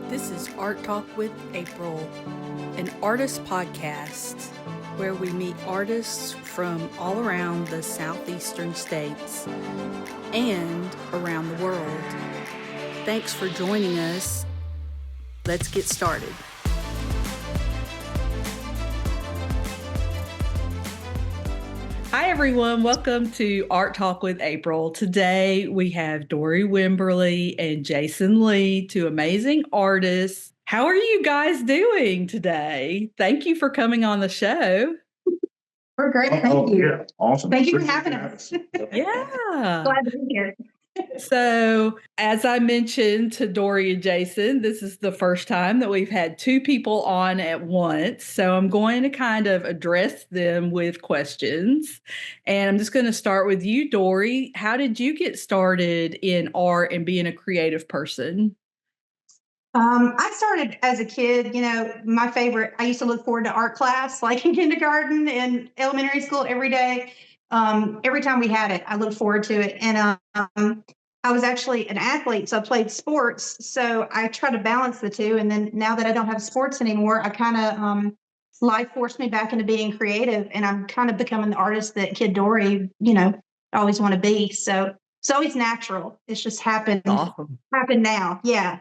This is Art Talk with April, an artist podcast where we meet artists from all around the southeastern states and around the world. Thanks for joining us. Let's get started. Hi, everyone. Welcome to Art Talk with April. Today, we have Dori Wimberly and Jason Lee, two amazing artists. How are you guys doing today? Thank you for coming on the show. We're great. Thank you. Yeah, awesome. Thank you for having us. Yeah. Glad to be here. So, as I mentioned to Dori and Jason, this is the first time that we've had two people on at once. So, I'm going to kind of address them with questions. And I'm just going to start with you, Dori. How did you get started in art and being a creative person? I started as a kid, my favorite, I used to look forward to art class, like in kindergarten and elementary school every day. Every time we had it, I looked forward to it. And I was actually an athlete, so I played sports. So I try to balance the two. And then now that I don't have sports anymore, I kind of, life forced me back into being creative. And I'm kind of becoming the artist that Kid Dori, always want to be. So it's always natural. It's just happened now. Yeah.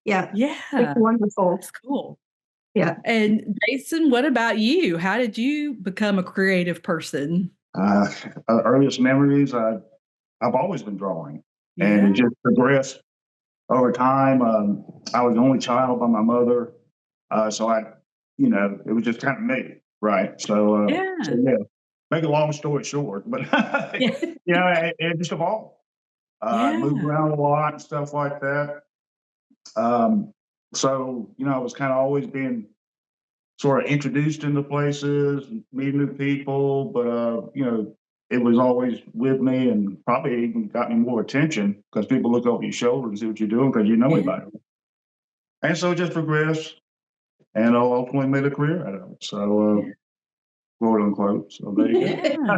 It's wonderful. That's cool. Yeah. And Jason, what about you? How did you become a creative person? Earliest memories, I've always been drawing, and it just progressed over time. I was the only child by my mother, so it was just kind of me, right? So make a long story short, but it just evolved. Moved around a lot and stuff like that. I was kind of always being sort of introduced into places, meeting new people, but it was always with me, and probably even got me more attention because people look over your shoulder and see what you're doing because you know anybody. And so it just progressed, and ultimately made a career out of it. So, quote unquote. So there you go.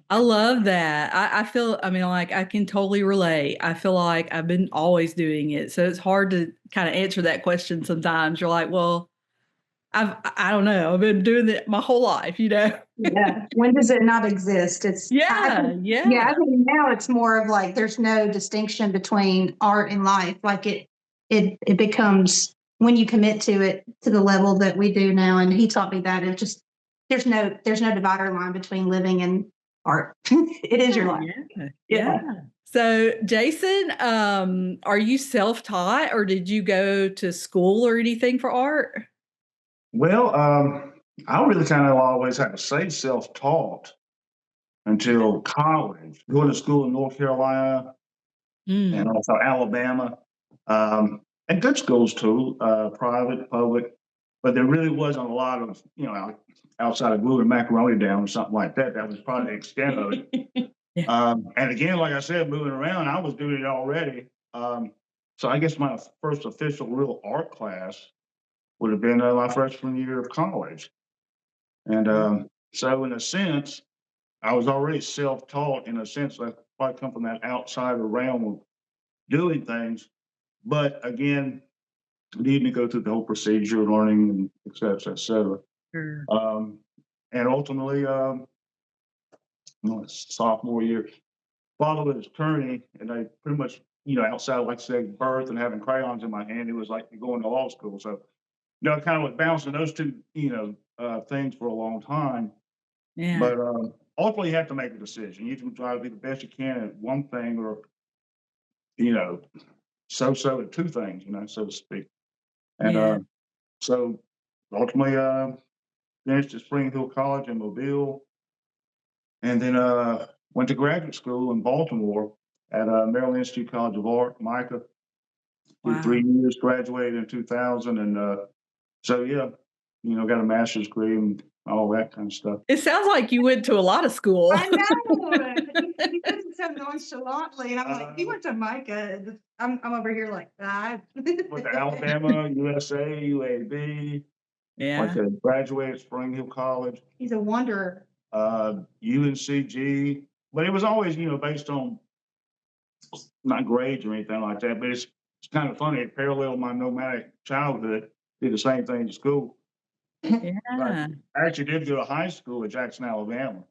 I love that. I feel, I can totally relate. I feel like I've been always doing it. So it's hard to kind of answer that question sometimes. You're like, well, I don't know. I've been doing it my whole life, Yeah. When does it not exist? I think now it's more of like there's no distinction between art and life. Like it becomes when you commit to it to the level that we do now. And he taught me that it just there's no divider line between living and art. It is your life. Yeah. So Jason, are you self-taught or did you go to school or anything for art? Well, I really kind of always had to say self-taught until college, going to school in North Carolina and also Alabama, and good schools too, private, public, but there really wasn't a lot of, outside of gluing macaroni down or something like that. That was probably the extent of it. And again, like I said, moving around, I was doing it already. So I guess my first official real art class would have been my freshman year of college. And so in a sense, I was already self-taught in a sense that I come from that outsider realm of doing things. But again, needing to go through the whole procedure, learning, and et cetera, et cetera. Sure. And ultimately, sophomore year, father was attorney, and I pretty much, outside, like I said, birth and having crayons in my hand, it was like going to law school. So, I kind of was bouncing those two, things for a long time. Yeah. But ultimately, you have to make a decision. You can try to be the best you can at one thing, or so at two things, so to speak. And so ultimately, finished at Spring Hill College in Mobile, and then went to graduate school in Baltimore at Maryland Institute College of Art, MICA. Did 3 years, graduated in 2000, and got a master's degree and all that kind of stuff. It sounds like you went to a lot of school. I know. He does it so nonchalantly, and I'm like, he went to MICA. I'm over here like that. Went to Alabama, USA, UAB. Like a graduate at Spring Hill College. He's a wanderer. UNCG, but it was always, based on not grades or anything like that, but it's it's kind of funny. It paralleled my nomadic childhood. Did the same thing in school. But Yeah. I actually did go to high school at Jackson, Alabama.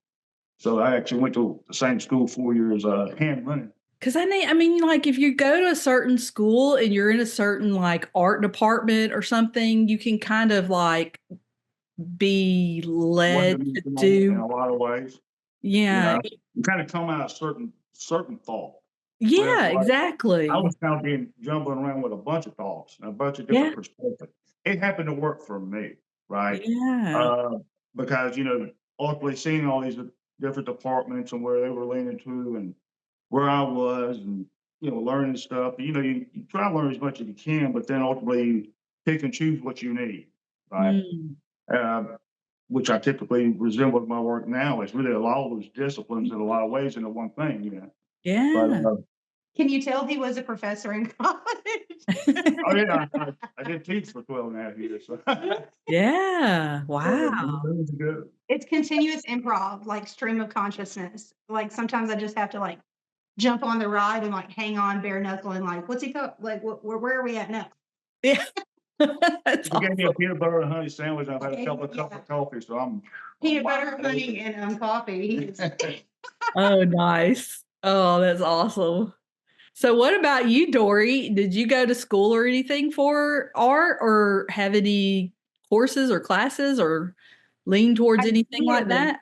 So I actually went to the same school 4 years, hand running. Because I mean, like, if you go to a certain school and you're in a certain, like, art department or something, you can kind of, like, be led to In do. a lot of ways, you Yeah. know, you kind of come out of certain thought. Whereas, Yeah, like, I exactly. was kind of being jumbling around with a bunch of thoughts and a bunch of Yeah. different perspectives. It happened to work for me, right? Yeah. Uh, because, ultimately seeing all these different departments and where they were leaning to and where I was and, learning stuff. You try to learn as much as you can, but then ultimately you pick and choose what you need, right? Mm. Uh, which I typically resemble in my work now. It's really a lot of those disciplines in a lot of ways into one thing. But Yeah. Can you tell he was a professor in college? oh yeah, I did teach for 12 and a half years. So, Yeah. Wow. it was good. It's continuous improv, like stream of consciousness. Like sometimes I just have to like jump on the ride and like hang on bare knuckle and like, what's he like? Where are we at now? Yeah. That's They gave me a awesome. peanut butter and honey sandwich. I've had a Okay, couple of cups yeah. of coffee, so I'm Peanut butter, honey, and coffee. Oh, nice. Oh, that's awesome. So what about you, Dori? Did you go to school or anything for art or have any courses or classes or lean towards I anything like did. that?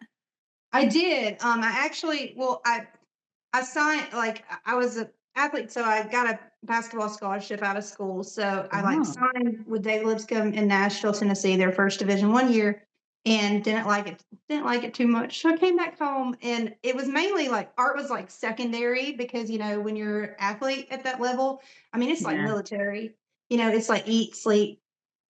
I did. I actually, well, I signed like I was an athlete, so I got a basketball scholarship out of school. So I like Oh, signed with Dave Lipscomb in Nashville, Tennessee, their first division 1 year, and didn't like it. Didn't like it too much. So I came back home, and it was mainly like art was like secondary because when you're an athlete at that level, I mean it's like yeah. military. It's like eat, sleep.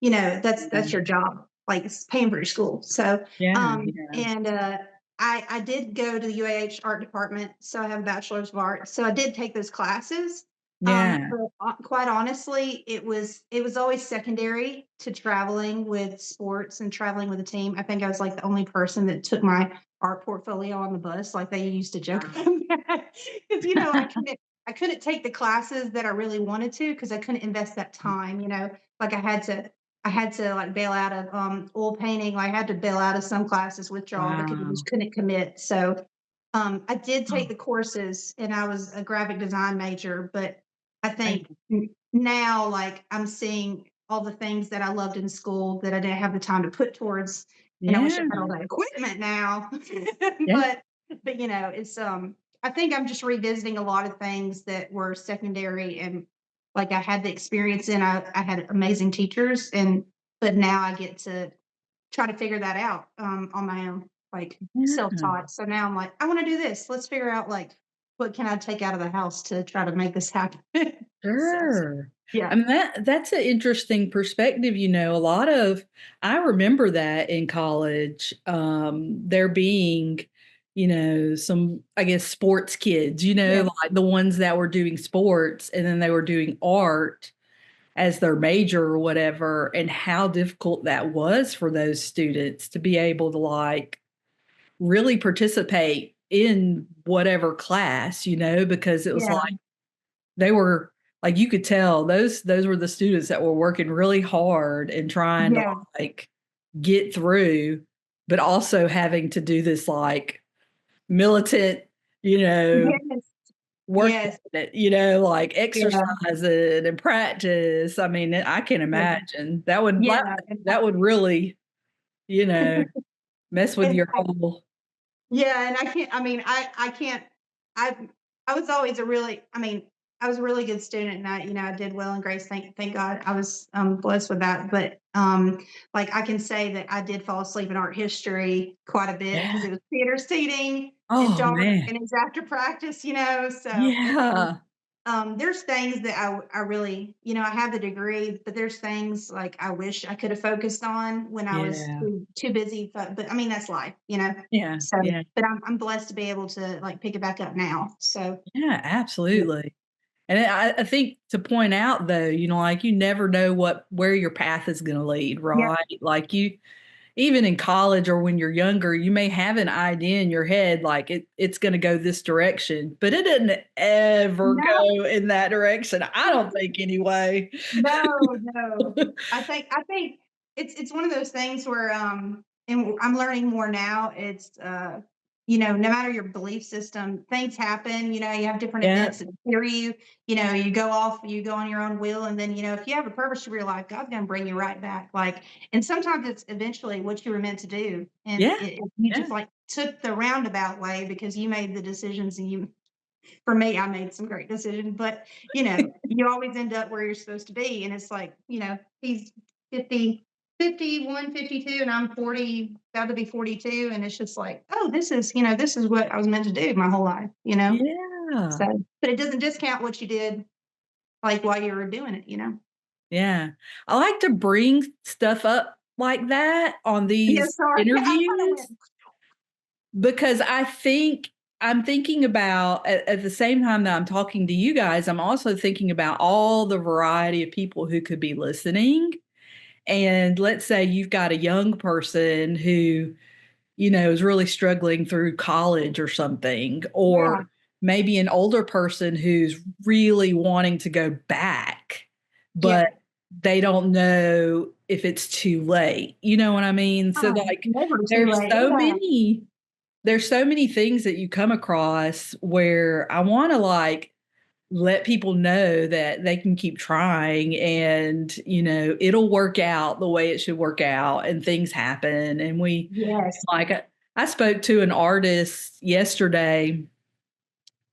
That's your job. Like it's paying for your school. So Yeah. Yeah. and I did go to the UAH art department, so I have a bachelor's of art. So I did take those classes. Yeah. But quite honestly, it was always secondary to traveling with sports and traveling with a team. I think I was like the only person that took my art portfolio on the bus, like they used to joke about that. Because I couldn't take the classes that I really wanted to because I couldn't invest that time. Like I had to like bail out of oil painting. Like I had to bail out of some classes, withdraw because I Wow. just couldn't commit. So I did take the courses, and I was a graphic design major. But I think now, like I'm seeing all the things that I loved in school that I didn't have the time to put towards, and I wish I Yeah. had all that equipment now. Yeah. but it's I think I'm just revisiting a lot of things that were secondary and like I had the experience in. I had amazing teachers, but now I get to try to figure that out on my own, like Yeah. self-taught. So now I'm like, I want to do this. Let's figure out like what can I take out of the house to try to make this happen. So Sure. I yeah, mean, that's an interesting perspective, a lot of I remember that in college, there being, some, I guess, sports kids, yeah, like the ones that were doing sports and then they were doing art as their major or whatever, and how difficult that was for those students to be able to like really participate in whatever class, because it was yeah, like they were like you could tell those were the students that were working really hard and trying to yeah, like get through, but also having to do this like militant, you know, yes, work yes, at it, like yeah, exercise it and practice. I mean, I can yeah, imagine that would yeah. that would really, you know, mess with And your whole. yeah, and I can't. I mean, I can't. I I was always I was a really good student, and I did well in grades. Thank God, I was blessed with that. But like I can say that I did fall asleep in art history quite a bit because Yeah. it was theater seating and Oh dark, man. and it's after practice. So Yeah. there's things that I really, I have the degree, but there's things like I wish I could have focused on when I was Yeah. too busy. But I mean, that's life. Yeah. So, Yeah. but I'm blessed to be able to like pick it back up now. So, Yeah, yeah, absolutely. And I think to point out though, like you never know where your path is going to lead, yeah, right? Like even in college or when you're younger, you may have an idea in your head like it's going to go this direction, but it didn't ever No, go in that direction. I don't think anyway. no. I think it's one of those things where and I'm learning more now. It's no matter your belief system, things happen. You have different Yeah. events that carry you. You go off, you go on your own will, and then if you have a purpose to your life, God's going to bring you right back. And sometimes it's eventually what you were meant to do, and Yeah. you Yeah. just took the roundabout way because you made the decisions, and you. For me, I made some great decisions, but you always end up where you're supposed to be. And it's he's 50, 51, 52, and I'm 40, about to be 42. And it's just oh, this is what I was meant to do my whole life. Yeah. So, but it doesn't discount what you did while you were doing it. Yeah. I like to bring stuff up like that on Yeah, these sorry. I kind of interviews went, because I'm thinking about at the same time that I'm talking to you guys, I'm also thinking about all the variety of people who could be listening. And let's say you've got a young person who, is really struggling through college or something, or yeah, maybe an older person who's really wanting to go back, yeah. but they don't know if it's too late. You know what I mean? So Never too there's late. so Yeah. many there's so many things that you come across where I want to let people know that they can keep trying and, it'll work out the way it should work out and things happen. And Yes. I spoke to an artist yesterday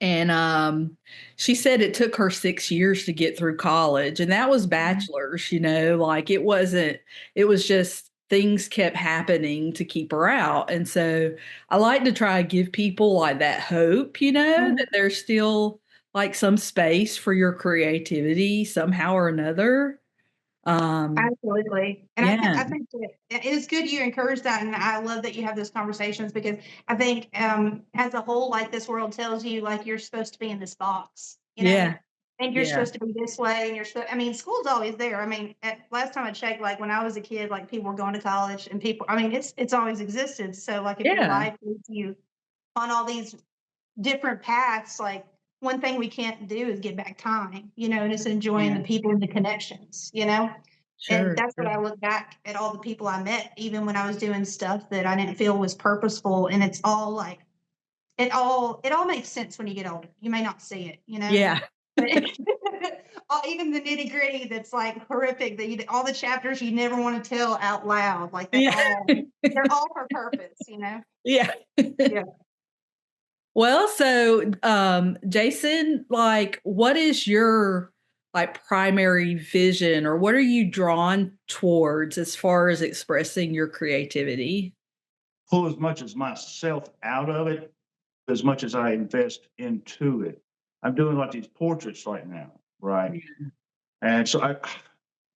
and she said it took her 6 years to get through college and that was bachelor's, it was just things kept happening to keep her out. And so I like to try to give people that hope, Mhm. that there's still some space for your creativity somehow or another. Absolutely. And Yeah. I think that it is good you encourage that. And I love that you have those conversations because I think as a whole, this world tells you, you're supposed to be in this box. Yeah. And you're Yeah. supposed to be this way. And school's always there. Last time I checked, when I was a kid, people were going to college and it's always existed. So, if your Yeah. life leads you on all these different paths, one thing we can't do is get back time, and it's enjoying Yeah. the people and the connections. And Sure. that's what I look back at all the people I met, even when I was doing stuff that I didn't feel was purposeful. And it's all it all makes sense when you get older. You may not see it. Yeah. But even the nitty gritty that's horrific, all the chapters you never want to tell out loud, Yeah. they're all for purpose. Yeah. Yeah. Well, so Jason, what is your primary vision or what are you drawn towards as far as expressing your creativity? Pull as much as myself out of it, as much as I invest into it. I'm doing these portraits right now, right? Yeah. And so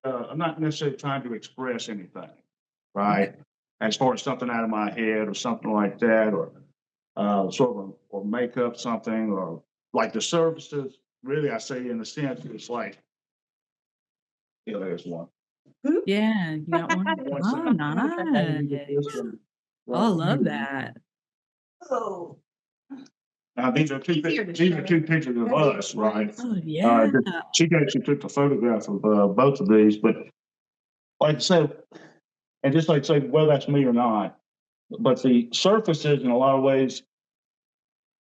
I'm not necessarily trying to express anything, right? Okay. As far as something out of my head or something like that, or or make up something, or the services. Really, I say in a sense, it's there's one. Yeah, you got one? Oh, nice. Oh, I love that. Oh, Now these are two pictures of us, right? Oh, yeah. She actually took a photograph of both of these, but like I said, and just say, well, that's me or not. But the surfaces, in a lot of ways,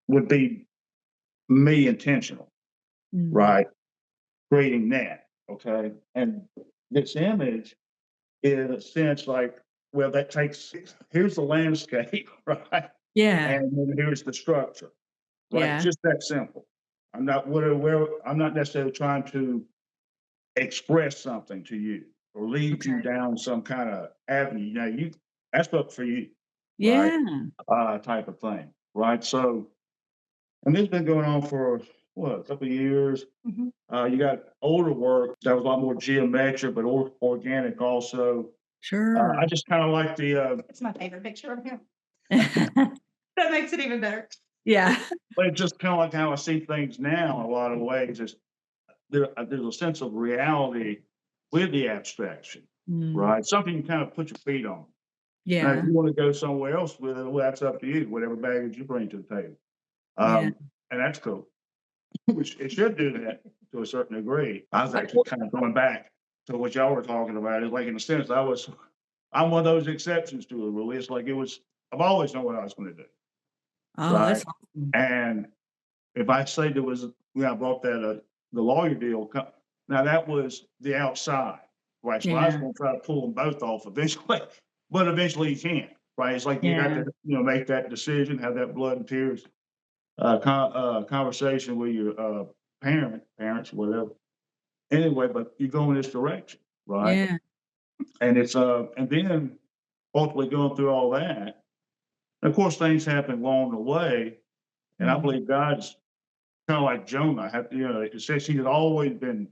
would be me intentional, Mm. right? Creating that, okay? And this image, in a sense, well, here's the landscape, right? Yeah. And then here's the structure, right? Yeah. Just that simple. I'm not necessarily trying to express something to you or lead you Okay. down some kind of avenue. That's up for you, right? Yeah. Type of thing, right? So, and this has been going on for what, a couple of years. mhm. You got older work that was a lot more geometric, but organic also. Sure. I just kind of like It's my favorite picture of him. That makes it even better. Yeah. but it's just kind of like how I see things now. In a lot of ways, is there's a sense of reality with the abstraction, Mm. right? Something you kind of put your feet on. Now, if Yeah. you want to go somewhere else with it, well, that's up to you, whatever baggage you bring to the table. Yeah. And that's cool. Which it should do that to a certain degree. I was I actually kind of going back to what y'all were talking about. It's like, in a sense, I'm one of those exceptions to the rule. It's like I've always known what I was going to do, Oh, right? that's awesome. And if I say there was, I brought that the lawyer deal. Now that was the outside, right? So I was Yeah. going to try to pull them both off eventually, but eventually you can't, right? It's like you got Yeah. to, make that decision, have that blood and tears conversation with your parents, whatever. Anyway, but you go in this direction, right? Yeah. And and then ultimately going through all that, and of course things happen along the way, and I Mhm. believe God's kind of like Jonah. It says He has always been.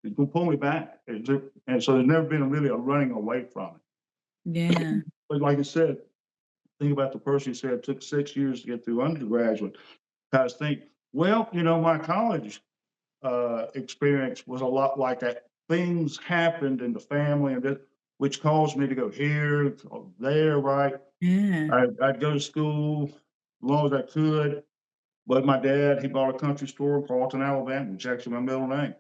He's gonna pull me back, and so there's never been really a running away from it. Yeah. But like I said, think about the person who said it took 6 years to get through undergraduate. I was thinking, well, my college experience was a lot like that. Things happened in the family, which caused me to go here, or there, right? Yeah. I'd go to school as long as I could, but my dad, he bought a country store in Carlton, Alabama, which is actually my middle name.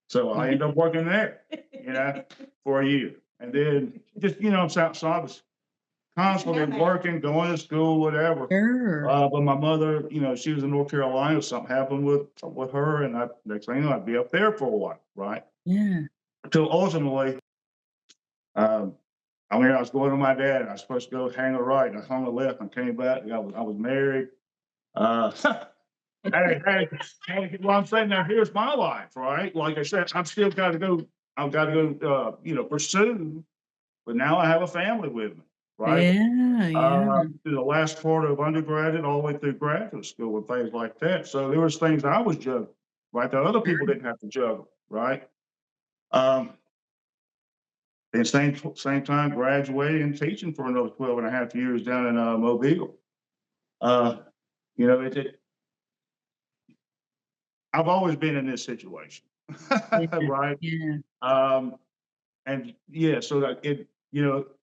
So I ended up working there, for a year. And then just, so I was constantly working, going to school, whatever. Sure. But my mother, she was in North Carolina. Something happened with her, and next thing you know, I'd be up there for a while, right? Yeah. Until ultimately, um, I was going to my dad. I was supposed to go hang a right, and I hung a left, and came back. And I was married. Uh, well, I'm saying now, here's my life, right? Like I said, I've still got to go. I've got to go, pursue. But now I have a family with me, right? Yeah. Yeah. Through the last part of undergraduate, all the way through graduate school and things like that. So there was things I was juggling, right? That other people Sure. didn't have to juggle, right? Um, and same time graduating and teaching for another 12 and a half years down in Mobile. Uh, it I've always been in this situation, Yeah. right? Yeah. Um, and yeah, so that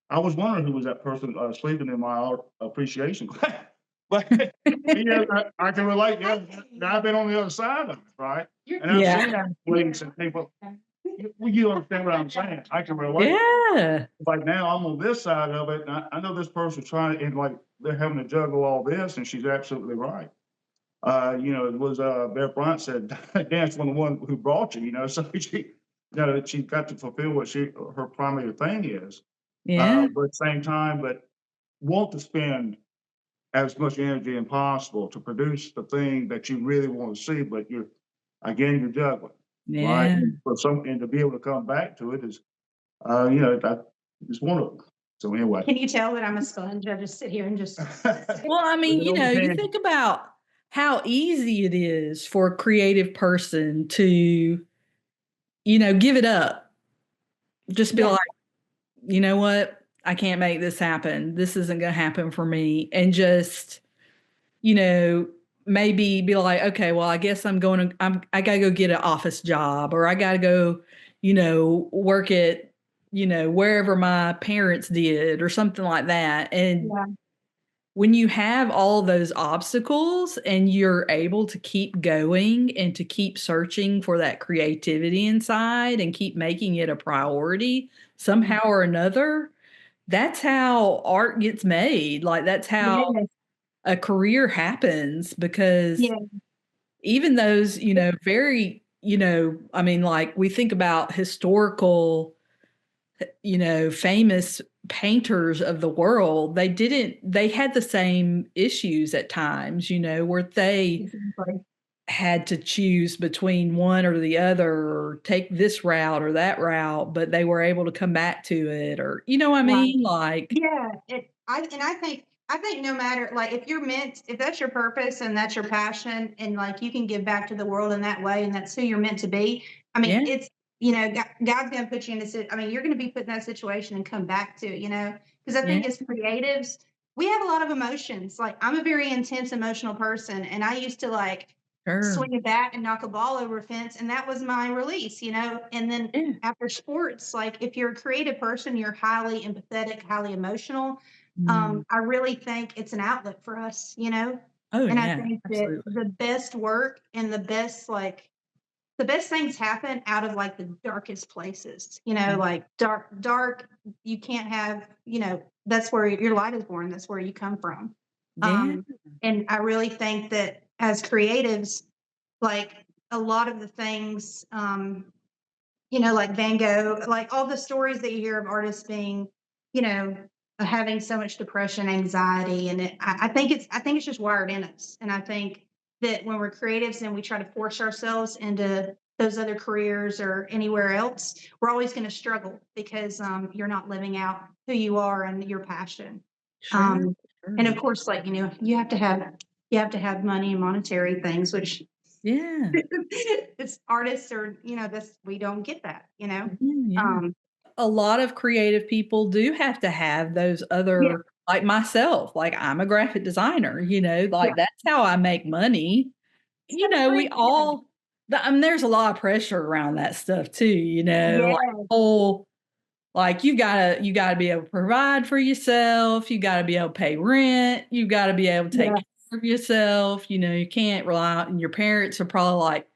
I was wondering who was that person sleeping in my art appreciation class. But I can relate. Yeah, I've been on the other side of it, right? And I've Yeah. seen athletes and people. You understand what I'm saying? I can relate. Yeah. Like now, I'm on this side of it, and I know this person's trying to, and like they're having to juggle all this, and she's absolutely right. It was Bear Bryant said, "Dance one the one who brought you." So she got to fulfill what her primary thing is. Yeah. But at the same time, but want to spend as much energy as possible to produce the thing that you really want to see, but you're juggling, right? Yeah. And to be able to come back to it is, that is one of them. So anyway. Can you tell that I'm a sponge? I just sit here and just. Well, I mean, you think about how easy it is for a creative person to, give it up. Just be Yeah. like, you know what? I can't make this happen. This isn't going to happen for me. And just, maybe be like, okay, well, I guess I got to go get an office job, or I got to go, work at, wherever my parents did or something like that. And Yeah. when you have all those obstacles and you're able to keep going and to keep searching for that creativity inside and keep making it a priority somehow or another, that's how art gets made. Like that's how Yes. a career happens, because Yeah. even those, very, I mean, like we think about historical, famous painters of the world, they had the same issues at times, where they Exactly. had to choose between one or the other, or take this route or that route, but they were able to come back to it, or, what I Right. mean? Like, Yeah, I think no matter like if that's your purpose and that's your passion and like you can give back to the world in that way and that's who you're meant to be. I mean, yeah, it's God's gonna put you in this. I mean, you're gonna be put in that situation and come back to it. Because I yeah, think as creatives, we have a lot of emotions. Like I'm a very intense emotional person, and I used to like sure, swing a bat and knock a ball over a fence, and that was my release. And then yeah, after sports, like if you're a creative person, you're highly empathetic, highly emotional. Mm. I really think it's an outlet for us, Oh, and I yeah, think that absolutely. the best work and the best things happen out of like the darkest places, Mm. like dark, you can't have, that's where your light is born. That's where you come from. Yeah. Um, and I really think that as creatives, like a lot of the things, like Van Gogh, like all the stories that you hear of artists being, you know, having so much depression, anxiety, and I think it's just wired in us. And I think that when we're creatives and we try to force ourselves into those other careers or anywhere else, we're always going to struggle because you're not living out who you are and your passion. Sure, Um, and sure. of course, like you have to have money and monetary things, which Yeah. it's artists are, this we don't get that. Yeah, yeah. Um, A lot of creative people do have to have those yeah, other like myself, like, I'm a graphic designer, yeah, like, that's how I make money. We separate, yeah, all there's a lot of pressure around that stuff too, like, yeah, whole like, you gotta be able to provide for yourself, you gotta be able to pay rent, you gotta be able to take yeah, care of yourself, you can't rely on your parents are probably like,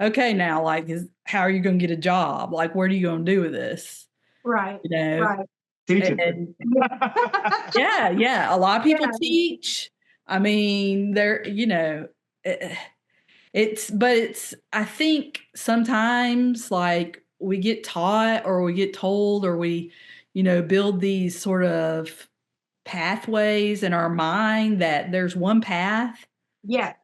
"Okay, now, like, how are you gonna get a job? Like, what are you gonna do with this?" right, You know? right, Teaching. And yeah, yeah, yeah, a lot of people yeah, teach. I mean, eh, it's I think sometimes, like, we get taught or we get told or we, build these sort of pathways in our mind that there's one path yeah,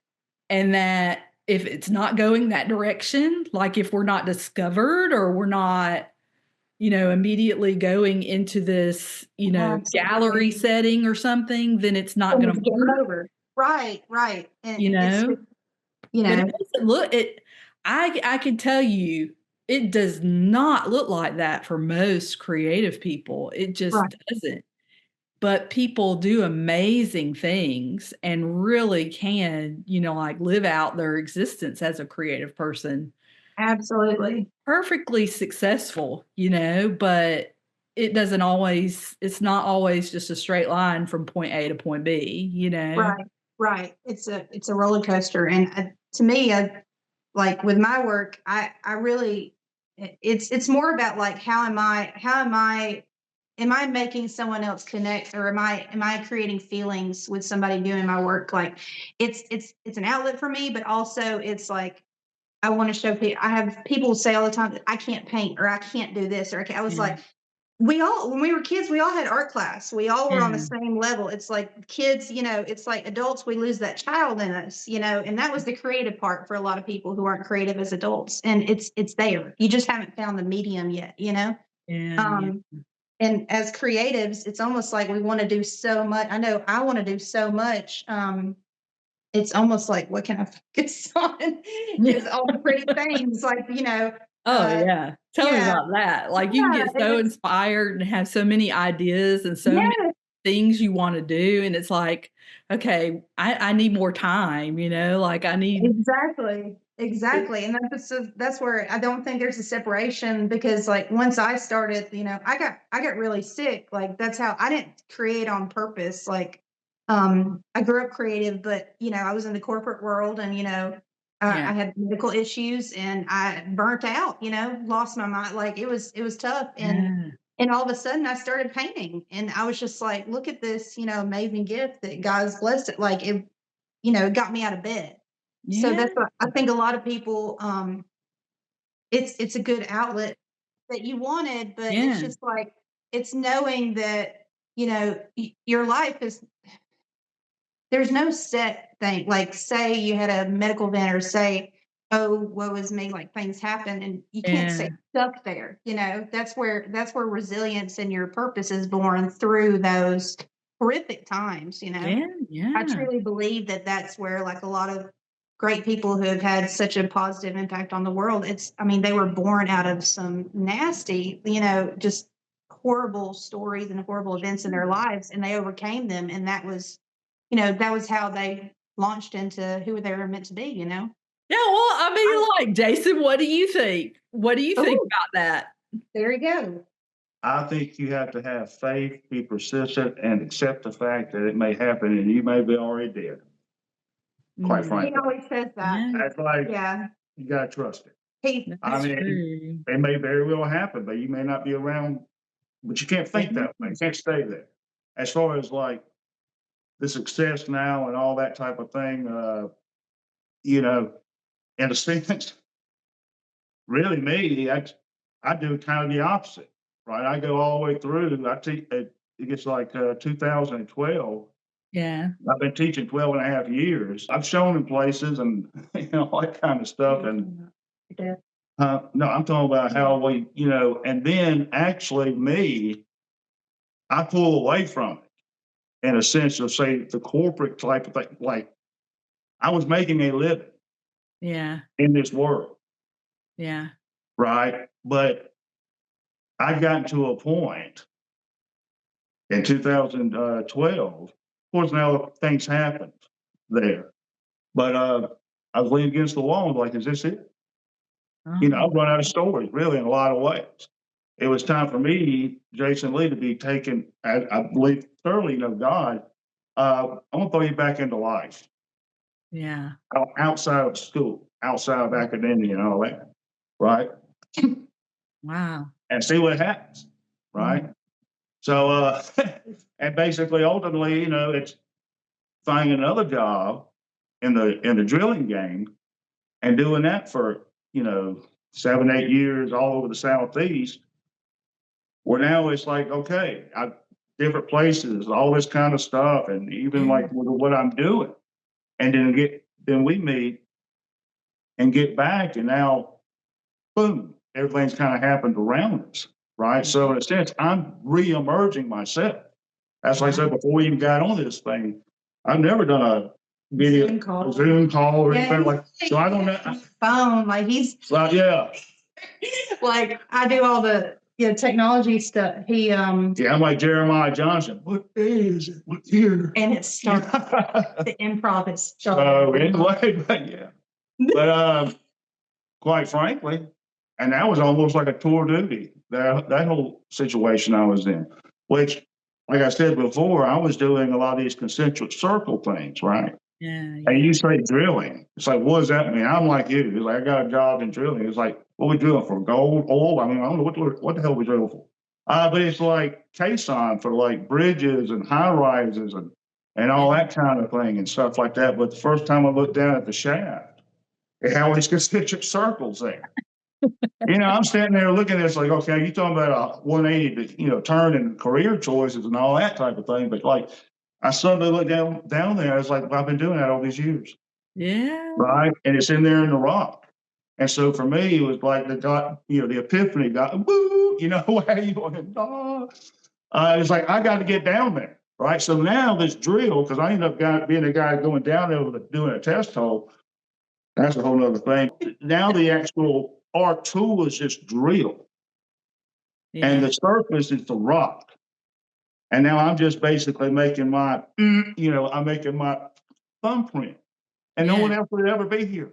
and that if it's not going that direction, like, if we're not discovered or we're not, immediately going into this, gallery absolutely. setting or something, then it's not And gonna it's game work, over. Right, right, and you it's just, know? you But it know, doesn't look it I can tell you, it does not look like that for most creative people. It right, just doesn't. But people do amazing things and really can, like, live out their existence as a creative person absolutely, perfectly successful, but it's not always just a straight line from point A to point B, you know? right, right. It's a roller coaster, and to me, like with my work, I really it's more about like how am I making someone else connect, or am I creating feelings with somebody doing my work? Like it's an outlet for me, but also it's like I want to show people. I have people say all the time that I can't paint or I can't do this or I was Yeah. like, we all, when we were kids, we all had art class. We all were on the Yeah. same level. It's like kids, it's like adults, we lose that child in us, and that was the creative part for a lot of people who aren't creative as adults. And it's there. You just haven't found the medium yet. Yeah, yeah. Um, and as creatives, it's almost like we want to do so much. I know I want to do so much. It's almost like, what can I focus on? Yeah. Because all the pretty things, like, Oh, yeah. Tell me yeah, about that. Like, you can yeah, get and so it's, inspired and have so many ideas and so many yeah, things you wanna do, and it's like, "Okay, I need more time," like, I need exactly, it. exactly, and that's where I don't think there's a separation because, like, once I started, I got really sick, like, that's how I didn't create on purpose, like, I grew up creative, but, I was in the corporate world and, Yeah. I had medical issues and I burnt out, lost my mind, like, it was tough, Yeah. and all of a sudden I started painting, and I was just like, "Look at this, amazing gift that God's blessed it," like, it got me out of bed. So Yeah. that's what I think a lot of people, it's a good outlet that you wanted, but it's Yeah. just like, it's knowing that, your life is there's no set thing. Like, say you had a medical event or say, "Oh, woe is me," like things happen and you can't stay Yeah. stuck there, that's where resilience and your purpose is born through those horrific times. Yeah, I yeah. truly believe that that's where, like, a lot of great people who have had such a positive impact on the world, I mean, they were born out of some nasty, just horrible stories and horrible events in their lives, and they overcame them, and that was how they launched into who they were meant to be. Yeah, well, I I mean, like, Jason, what do you think? What do you think Oh, about that? there you go. I think you have to have faith, be persistent, and accept the fact that it may happen and you may be already dead. Quite He frankly, always says that. Yeah, that's like Yeah. you gotta trust it. He, I that's mean, true. it may very well happen, but you may not be around. But you can't think that way. You can't stay there. As far as like the success now and all that type of thing, you know, in a sense, really me, I do kind of the opposite, right? I go all the way through. I teach. It gets like 2012. Yeah. I've been teaching 12 and a half years. I've shown in places and all that kind of stuff. And no, I'm talking about how we, and then actually me, I pull away from it in a sense of say the corporate type of thing. Like I was making a living Yeah. in this world, Yeah. right? But I got to a point in 2012. Of course, now things happened there, but I was leaning against the wall and like, is this it? I've run out of stories really in a lot of ways. It was time for me, Jason Lee, to be taken. I believe thoroughly, God, I'm gonna throw you back into life. Yeah. Outside of school, outside of academia and all that, right? Wow. And see what happens, right? So, and basically, ultimately, it's finding another job in the drilling game and doing that for 7, 8 years all over the Southeast. Where now it's like, okay, different places, all this kind of stuff, and even like what I'm doing, and then we meet and get back, and now, boom, everything's kind of happened around us, right? So in a sense, I'm re-emerging myself. As I said before we even got on this thing, I've never done a video, a Zoom call or anything like. So I don't know. Phone, like he's. Yeah. Like I do all the technology stuff. He Yeah, I'm like Jeremiah Johnson. What day is it? What year? And it starts. The improv is started. So anyway, but yeah, but quite frankly, and that was almost like a tour duty. That whole situation I was in, which, like I said before, I was doing a lot of these concentric circle things, right? Yeah. And you say drilling. It's like, what does that mean? I'm like you. It's like, I got a job in drilling. It's like, what are we drilling for? Gold, oil? I mean, I don't know what the hell we drilling for. But it's like caisson for like bridges and high rises and all that kind of thing and stuff like that. But the first time I looked down at the shaft, it had all these concentric circles there. I'm standing there looking at it, it's like, okay, you're talking about a 180 to, turn and career choices and all that type of thing. But like, I suddenly looked down there. It's like, well, I've been doing that all these years. Yeah. Right. And it's in there in the rock. And so for me, it was like the epiphany got, woo, how you going, oh. It's like, I got to get down there. Right. So now this drill, because I ended up being a guy going down there doing a test hole. That's a whole nother thing. Now the actual art tool is just drill. Yeah. And the surface is the rock. And now I'm just basically making I'm making my thumbprint. And no one else would ever be here.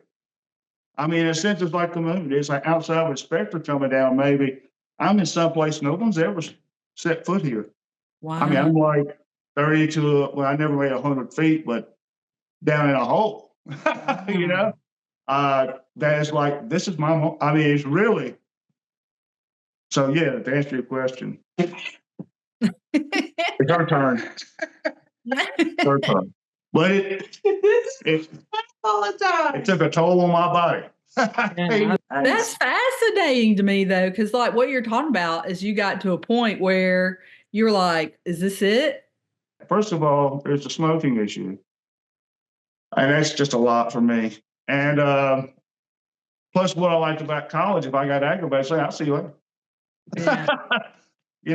I mean, in a sense, it's like the moon. It's like outside of a spectre coming down, maybe. I'm in some place no one's ever set foot here. Wow. I mean, I'm like 30 to, I never made 100 feet, but down in a hole, that is like, this is my home. I mean, it's really, so yeah, to answer your question, it's our turn. Our turn. But it all the time. It took a toll on my body. Yeah. That's fascinating to me, though, because like what you're talking about is you got to a point where you're like, is this it? First of all, there's the smoking issue. And that's just a lot for me. And plus what I liked about college, if I got aggravated, say, I'll see you later. Yeah.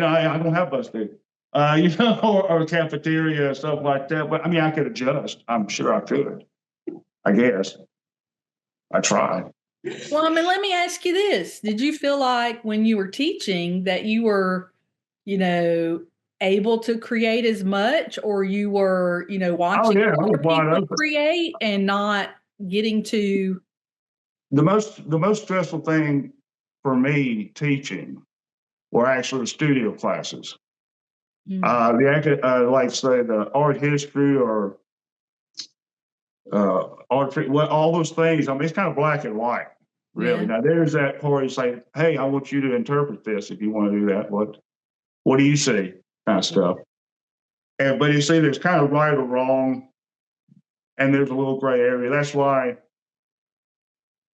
I don't have bus food. Or cafeteria, stuff like that. But I mean, I could adjust. I'm sure I could. I guess. I tried. Well, I mean, let me ask you this. Did you feel like when you were teaching that you were, able to create as much, or you were, watching other people create and not getting to? The most stressful thing for me teaching were actually studio classes. Mm. Like say the art history or all those things. I mean, it's kind of black and white, really. Yeah. Now there's that part you say, hey, I want you to interpret this if you want to do that. What do you see? Kind of stuff. But you see, there's kind of right or wrong, and there's a little gray area. That's why,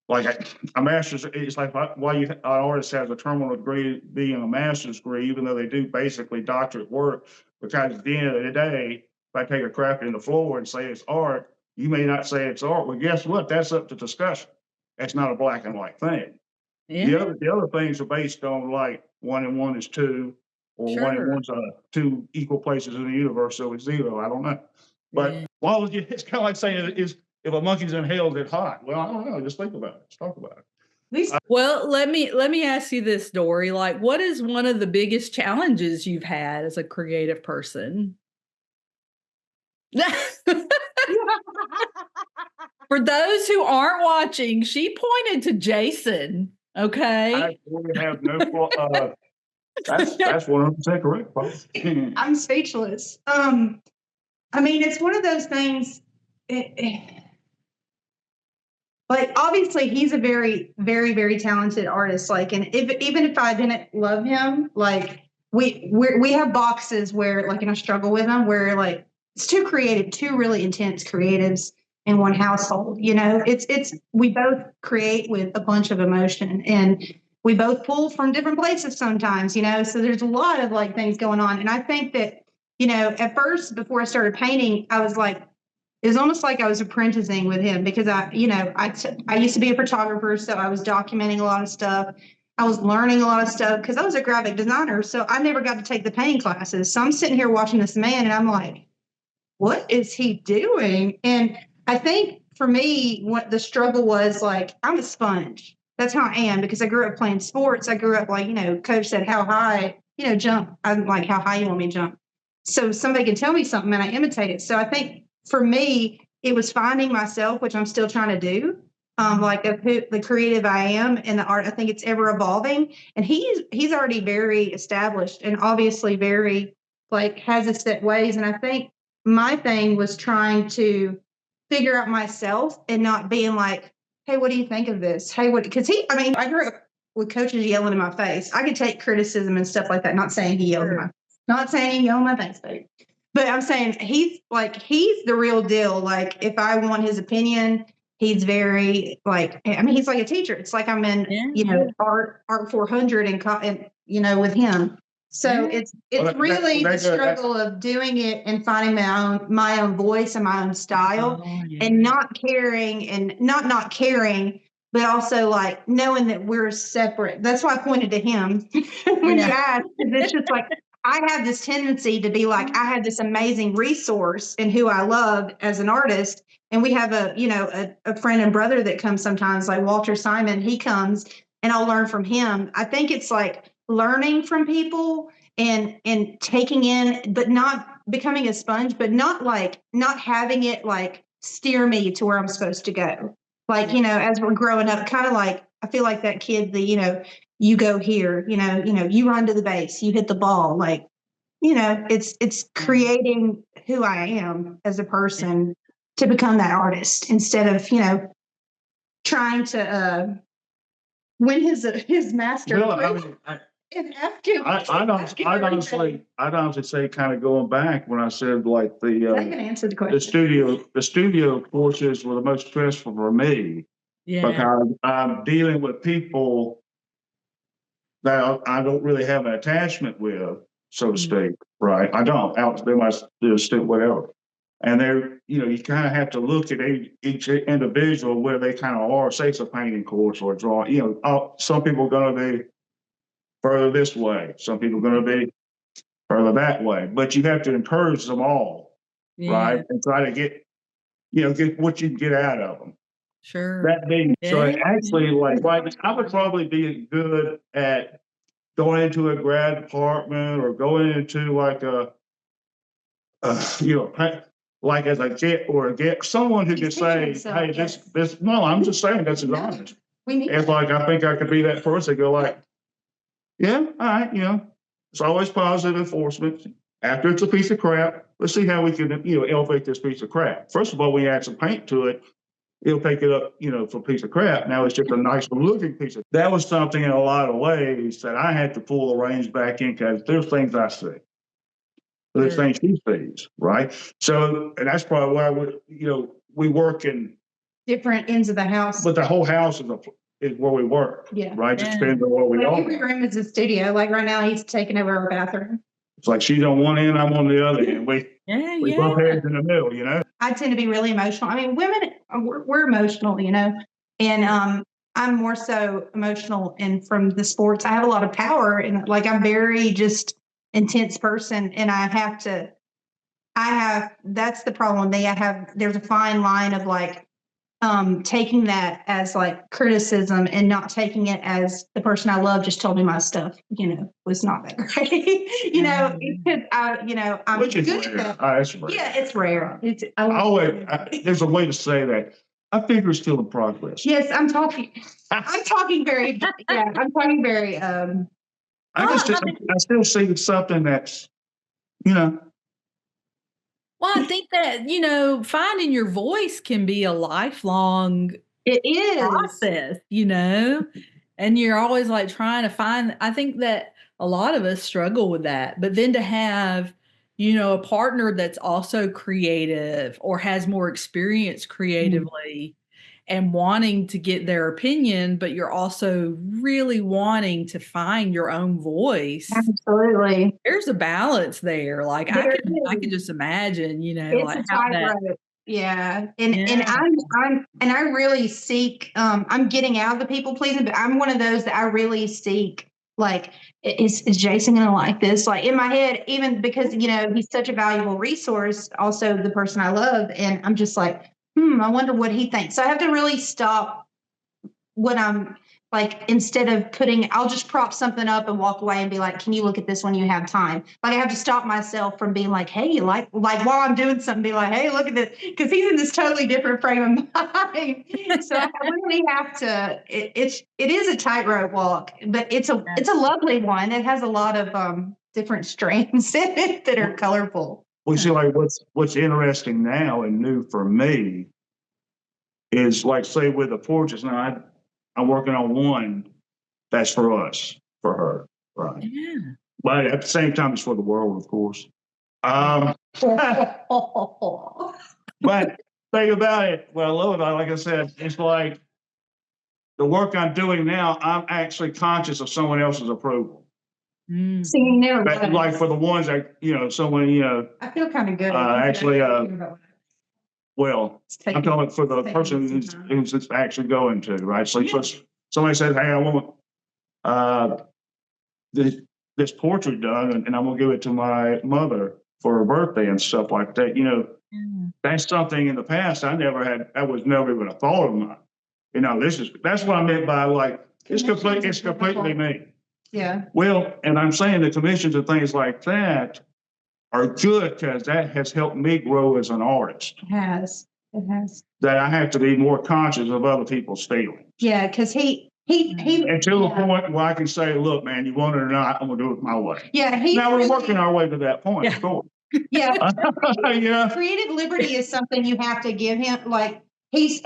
like a master's, it's like why an artist has a terminal degree being a master's degree, even though they do basically doctorate work. Because at the end of the day, if I take a crap in the floor and say it's art, you may not say it's art. Well, guess what? That's up to discussion. That's not a black and white thing. Yeah. The other things are based on like 1 and 1 is 2, or 1 and Sure. 1's 2 equal places in the universe, so it's 0. I don't know. But Yeah. well, it's kind of like saying is if a monkey's in hell, is it hot? Well, I don't know. Just think about it. Let's talk about it. Well, let me ask you this, Dori. Like, what is one of the biggest challenges you've had as a creative person? For those who aren't watching, she pointed to Jason. Okay. I really have no. That's 100% correct. I'm speechless. I mean, it's one of those things. Like, obviously, he's a very, very, very talented artist. Like, and even if I didn't love him, like we have boxes where, like, and I struggle with them where, like, it's too creative, two really intense creatives in one household. You know, it's we both create with a bunch of emotion, and we both pull from different places sometimes. You know, so there's a lot of like things going on, and I think that, you know, at first before I started painting, I was like, it was almost like I was apprenticing with him because I used to be a photographer, so I was documenting a lot of stuff. I was learning a lot of stuff because I was a graphic designer, so I never got to take the painting classes. So I'm sitting here watching this man, and I'm like, what is he doing? And I think for me, what the struggle was, like, I'm a sponge. That's how I am because I grew up playing sports. I grew up, like, you know, coach said, how high, you know, jump. I'm like, how high you want me to jump? So somebody can tell me something and I imitate it. So I think for me, it was finding myself, which I'm still trying to do, like of who the creative I am and the art. I think it's ever evolving. And he's already very established and obviously very, like, has his set ways. And I think my thing was trying to figure out myself and not being like, hey, what do you think of this? Hey, what? Because I grew up with coaches yelling in my face. I could take criticism and stuff like that. Not saying he yelled in my, not saying he yelled in my face, baby. But I'm saying he's the real deal. Like, if I want his opinion, he's very, like, I mean, he's like a teacher. It's like I'm in, you know, art 400 and you know, with him. So it's really the struggle of doing it and finding my own voice and my own style, and not caring and not caring, but also like knowing that we're separate. That's why I pointed to him when you asked. It's just like, I have this tendency to be like, I have this amazing resource in who I love as an artist. And we have a friend and brother that comes sometimes, like Walter Simon. He comes and I'll learn from him. I think it's like learning from people and taking in, but not becoming a sponge, but not having it like steer me to where I'm supposed to go. Like, you know, as we're growing up, kind of like, I feel like that kid, you go here, you run to the base, you hit the ball. Like, it's creating who I am as a person to become that artist instead of, trying to win his master. Well, I mean, I'd honestly say, kind of going back when I said like I can answer the question. The studio courses were the most stressful for me because I'm dealing with people that I don't really have an attachment with, so to speak. Right? I don't. They must do whatever. And they're, you kind of have to look at each individual where they kind of are. Say it's a painting course or a drawing. Some people are going to be further this way. Some people are going to be further that way. But you have to encourage them all, right? And try to get what you can get out of them. Sure. That being so, actually, I would probably be good at going into a grad department or going into like like as a get someone who can say, hey, this. No, I'm just saying this is honest. It's like I think I could be that person. Go like, Yeah, all right, it's always positive enforcement. After it's a piece of crap, let's see how we can, elevate this piece of crap. First of all, we add some paint to it, it'll take it up, for a piece of crap. Now it's just a nice looking piece of. That was something in a lot of ways that I had to pull the reins back in because there's things I see. There's things she sees, right? So, and that's probably why we work in different ends of the house. But the whole house is where we work. Yeah. Right. Just depends on what we are. Every room is a studio. Like right now, he's taking over our bathroom. It's like she's on one end, I'm on the other end. We both heads in the middle, I tend to be really emotional. I mean, women, we're emotional, and I'm more so emotional. And from the sports, I have a lot of power, and like I'm very just intense person, and that's the problem. There's a fine line of like taking that as like criticism and not taking it as the person I love just told me my stuff, was not that great. I'm which is good rare. at that. That's rare. Yeah, it's rare. There's a way to say that. I think we're still in progress. Yes, I'm talking very, I'm talking very, I still see something that's, Well, I think that, finding your voice can be a lifelong process, and you're always like trying to find. I think that a lot of us struggle with that, but then to have, a partner that's also creative or has more experience creatively and wanting to get their opinion, but you're also really wanting to find your own voice. Absolutely. There's a balance there. Like I can just imagine, it's like a how that. Yeah. And I really seek, I'm getting out of the people pleasing, but I'm one of those that I really seek, like, is Jason going to like this? Like in my head, even because, he's such a valuable resource, also the person I love. And I'm just like, I wonder what he thinks. So I have to really stop when I'm like, instead of I'll just prop something up and walk away and be like, can you look at this when you have time? Like I have to stop myself from being like, hey, like while I'm doing something, be like, hey, look at this. Cause he's in this totally different frame of mind. So I really have to, it is a tightrope walk, but it's a lovely one. It has a lot of different strands in it that are colorful. We see like what's interesting now and new for me is like, say with the portraits now, I'm working on one that's for us, for her, right? Yeah. But at the same time, it's for the world, of course. But think about it. What I love about it, like I said, it's like the work I'm doing now, I'm actually conscious of someone else's approval. Singing never like for the ones that, someone, I feel kind of good. Well, I'm talking for the person who's it's actually going to, right? So somebody says, hey, I want this portrait done, and I'm going to give it to my mother for her birthday and stuff like that. That's something in the past I was never even a thought of mine. That's what I meant by like, it's completely me. Yeah. Well, and I'm saying the commissions and things like that are good because that has helped me grow as an artist. It has. That I have to be more conscious of other people's feelings. Yeah, because he and to the point where I can say, look, man, you want it or not, I'm gonna do it my way. Yeah, now we're working our way to that point, of course. Yeah. Creative liberty is something you have to give him. Like he's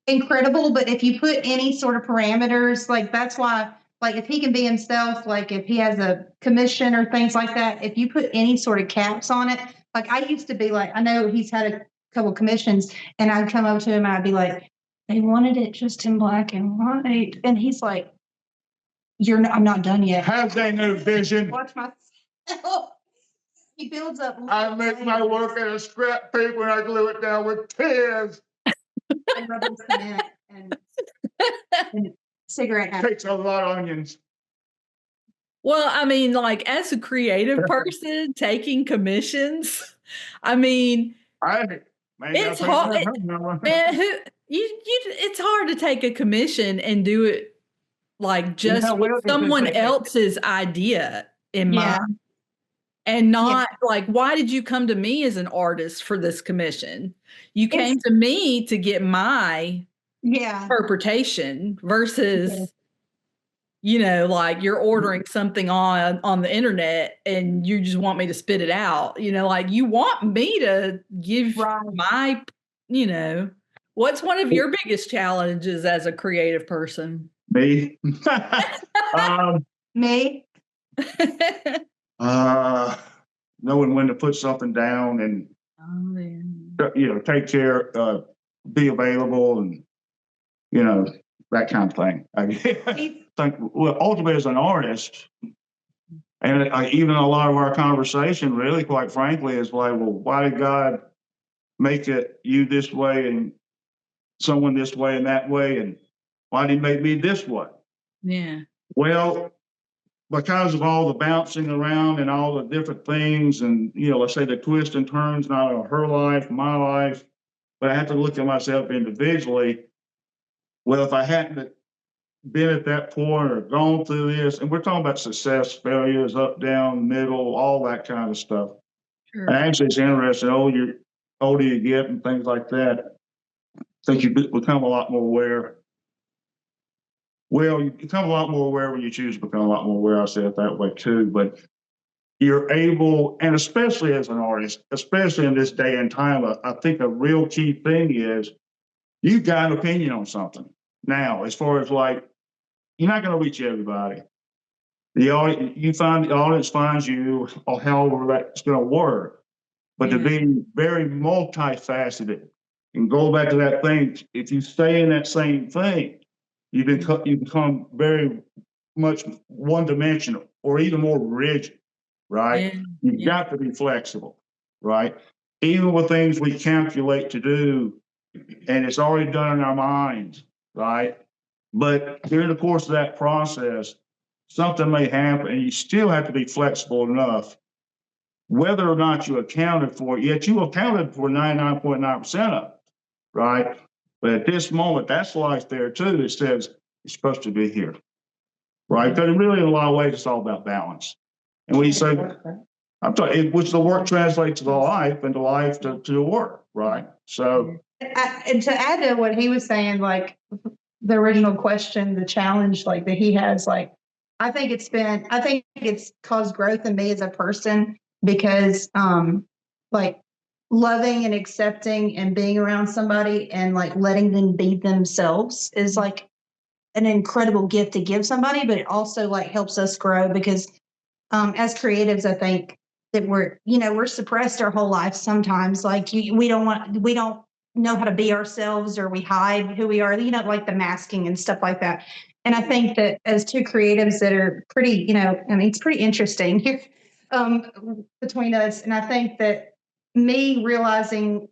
incredible, but if you put any sort of parameters, like that's why, like if he can be himself, like if he has a commission or things like that, if you put any sort of caps on it, like I used to be like, I know he's had a couple commissions and I'd come up to him and I'd be like, they wanted it just in black and white. And he's like, I'm not done yet. Have they no vision? Watch myself. He builds up. I make my work in a scrap paper and I glue it down with tears. And rubber cement and cigarette ash. Takes a lot of onions. Well, I mean, like as a creative person taking commissions, I mean, it's hard. It's hard to take a commission and do it like just someone else's idea in mind. And not like, why did you come to me as an artist for this commission? You came to me to get my interpretation versus like you're ordering something on the internet and you just want me to spit it out, like you want me to give my, what's one of your biggest challenges as a creative person? Me? Me? Knowing when to put something down and, take care, be available and, that kind of thing. I think, well, ultimately as an artist, and even a lot of our conversation really, quite frankly, is like, well, why did God make it you this way and someone this way and that way? And why did he make me this way? Yeah. Well, because of all the bouncing around and all the different things and, let's say the twists and turns, not of her life, my life, but I have to look at myself individually. Well, if I hadn't been at that point or gone through this, and we're talking about success, failures, up, down, middle, all that kind of stuff. Sure. And actually, it's interesting. Older you get and things like that, I think you become a lot more aware. Well, you become a lot more aware when you choose to become a lot more aware. I say it that way too. But you're able, and especially as an artist, especially in this day and time, I think a real key thing is you got an opinion on something. Now, as far as like, you're not going to reach everybody. The audience finds you, or however that's going to work. But to be very multifaceted and go back to that thing, if you stay in that same thing, you become very much one-dimensional or even more rigid, right? You've got to be flexible, right? Even with things we calculate to do, and it's already done in our minds, right? But during the course of that process, something may happen, and you still have to be flexible enough, whether or not you accounted for it, yet you accounted for 99.9% of it, right? But at this moment, that's life there too that says it's supposed to be here, right? Because really, in a lot of ways, it's all about balance. And when you say, which the work translates to the life and the life to the work, right? So, and to add to what he was saying, like the original question, the challenge, like that he has, like I think it's caused growth in me as a person because, like loving and accepting and being around somebody and like letting them be themselves is like an incredible gift to give somebody, but it also like helps us grow because as creatives, I think that we're suppressed our whole life sometimes. Like we don't know how to be ourselves, or we hide who we are, like the masking and stuff like that. And I think that as two creatives that are pretty, it's pretty interesting here between us. And I think that me realizing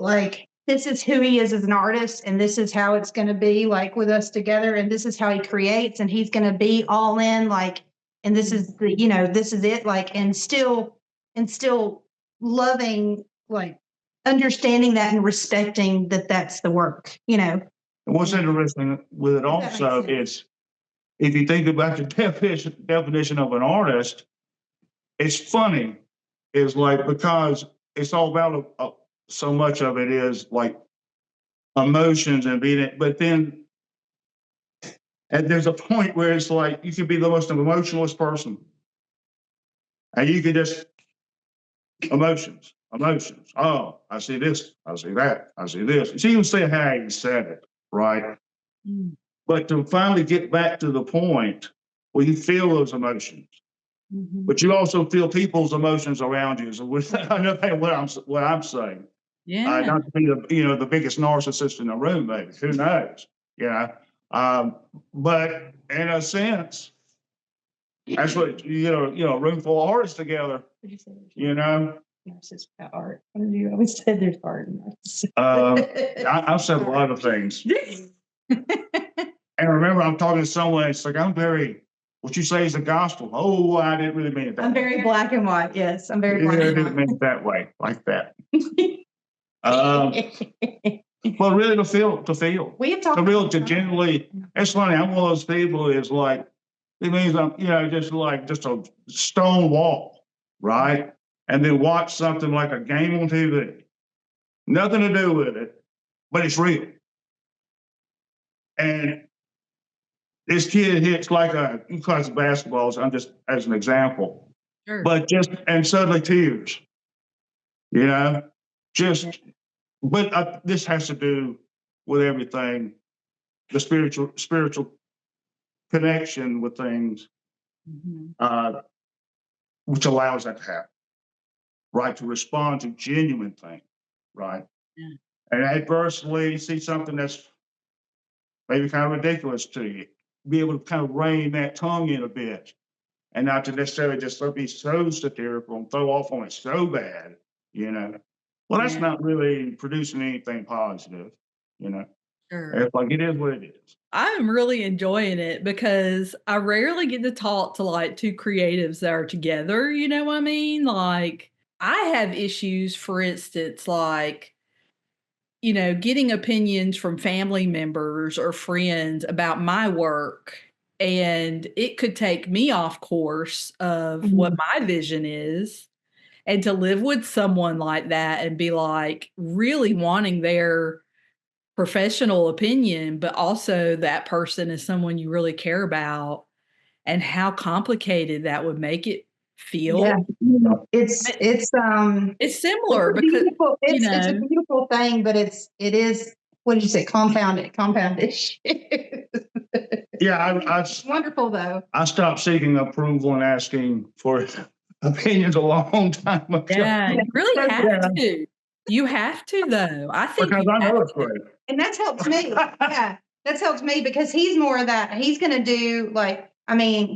like this is who he is as an artist, and this is how it's going to be like with us together, and this is how he creates, and he's going to be all in, like, and this is this is it, like, and still loving, like, understanding that and respecting that that's the work. And what's interesting with it also is if you think about the definition of an artist, it's funny, is like because it's all about so much of it is like emotions and being it, but then and there's a point where it's like you could be the most emotionless person, and you could just emotions. Oh, I see this, I see that, I see this. She even say how you said it, right? Mm. But to finally get back to the point where you feel those emotions, but you also feel people's emotions around you. So what I'm saying. Yeah. Not to be the biggest narcissist in the room, maybe. Who knows? But in a sense, that's what a room full of artists together. Narcissist about art. You always said there's art in that. I've said a lot of things. And remember, I'm talking to someone. It's like what you say is the gospel. Oh, I didn't really mean it that way. I'm very black and white. Yes, I'm very black and white. I didn't mean it that way, like that. But really to feel. We have talked to genuinely. It's funny. I'm one of those people who is like, it means I'm, just a stone wall, right? And then watch something like a game on TV. Nothing to do with it, but it's real. And this kid hits like he plays basketball, so I'm just as an example. Sure. But and suddenly tears, but this has to do with everything, the spiritual connection with things, which allows that to happen, right? To respond to genuine things, right? Yeah. And adversely, see something that's maybe kind of ridiculous to you, be able to kind of rein that tongue in a bit and not to necessarily just be so satirical and throw off on it so bad, Well, that's not really producing anything positive, Sure. It's like it is what it is. I'm really enjoying it because I rarely get to talk to like two creatives that are together. You know what I mean? Like, I have issues, for instance, like, getting opinions from family members or friends about my work. And it could take me off course of what my vision is. And to live with someone like that and be like really wanting their professional opinion, but also that person is someone you really care about, and how complicated that would make it feel. Yeah, it's similar it's a because beautiful, it's a beautiful thing, but it is, what did you say? Compounded. Yeah, It's wonderful though. I stopped seeking approval and asking for opinions a long time ago. Yeah, you really have to. You have to, though. I think because I know it's great. And that's helped me. Yeah, that's helped me because he's more of that. He's going to do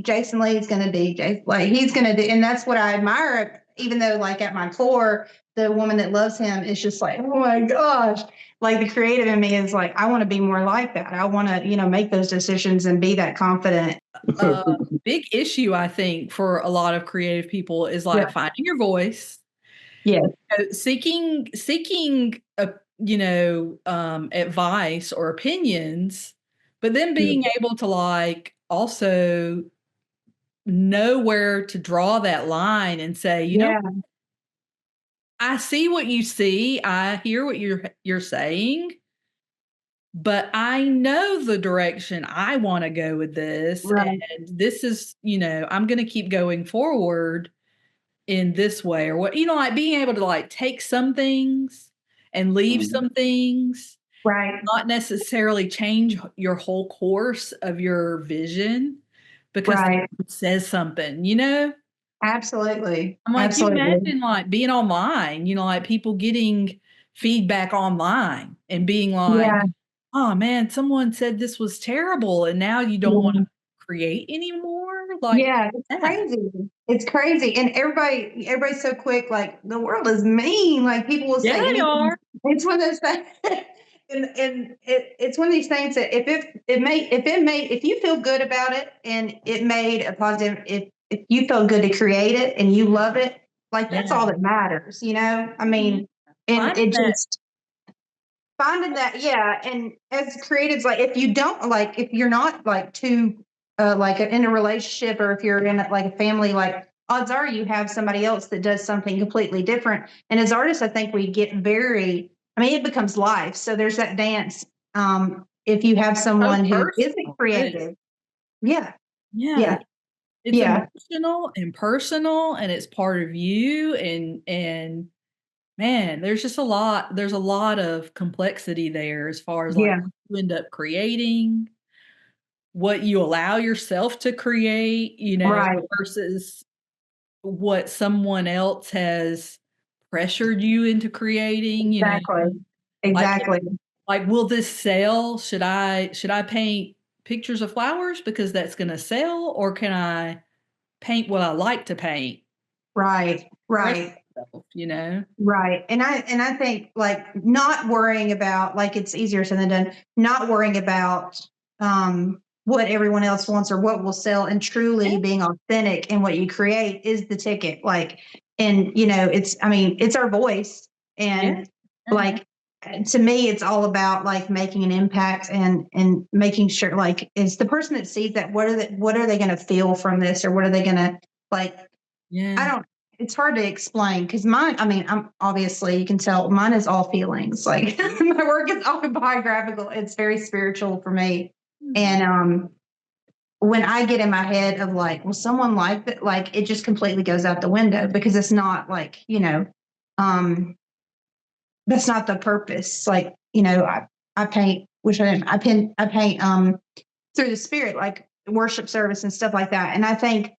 Jason Lee's going to do, he's going to do, and that's what I admire. Even though, like at my core, the woman that loves him is just like, oh my gosh, like the creative in me is like, I want to be more like that. I want to, make those decisions and be that confident. Big issue, I think, for a lot of creative people is like finding your voice. Yeah. Seeking advice or opinions, but then being able to like also know where to draw that line and say, you know, I see what you see, I hear what you're saying, but I know the direction I want to go with this. Right. And this is, I'm going to keep going forward in this way, or what, like being able to like take some things and leave some things, right? Not necessarily change your whole course of your vision because it says something, Absolutely. I'm like, Absolutely. you imagine like being online, like people getting feedback online and being like, oh man, someone said this was terrible and now you don't want to create anymore. Like, it's crazy. It's crazy. And everybody's so quick. Like the world is mean. Like people will say anything. Are. It's one of those things. and it's one of these things that if you feel good about it and it made a positive, if you feel good to create it and you love it, like that's all that matters, I mean, and it just finding that, and as creatives, like if you don't like, if you're not like too like in a relationship, or if you're in like a family, like odds are you have somebody else that does something completely different. And as artists, I think we get it becomes life. So there's that dance. If you have someone who isn't creative, it's emotional and personal, and it's part of you. And man, there's a lot of complexity there as far as like you end up creating, what you allow yourself to create, versus what someone else has pressured you into creating, Exactly. Like, will this sell? Should I paint pictures of flowers because that's going to sell, or can I paint what I like to paint? Right. Right. Right. And I think like not worrying about, like, it's easier said than done, not worrying about what everyone else wants or what will sell, and truly being authentic in what you create is the ticket. Like, and it's our voice. And like, to me, it's all about like making an impact and making sure, like, is the person that sees that, what are they going to feel from this, or what are they going to like? It's hard to explain because mine, I'm obviously, you can tell mine is all feelings. Like my work is autobiographical. It's very spiritual for me. And when I get in my head of like, well, someone like that, like it just completely goes out the window because it's not like, that's not the purpose. Like, I paint, I paint through the spirit, like worship service and stuff like that. And I think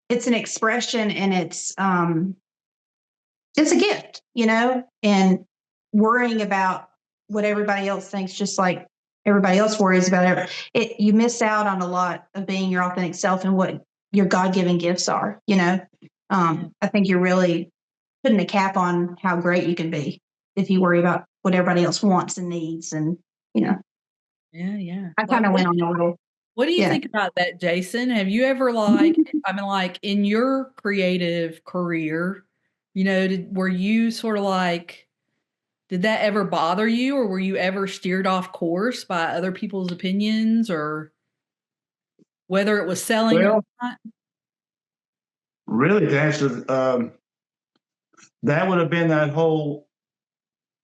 it's an expression and it's a gift, and worrying about what everybody else thinks, just like everybody else worries about it. You miss out on a lot of being your authentic self and what your God-given gifts are, I think you're really putting a cap on how great you can be if you worry about what everybody else wants and needs. And, Yeah. I kind of went on a little. What do you think about that, Jason? Have you ever like in your creative career, were you sort of like, did that ever bother you, or were you ever steered off course by other people's opinions, or whether it was selling or not? Really, to answer, that would have been that whole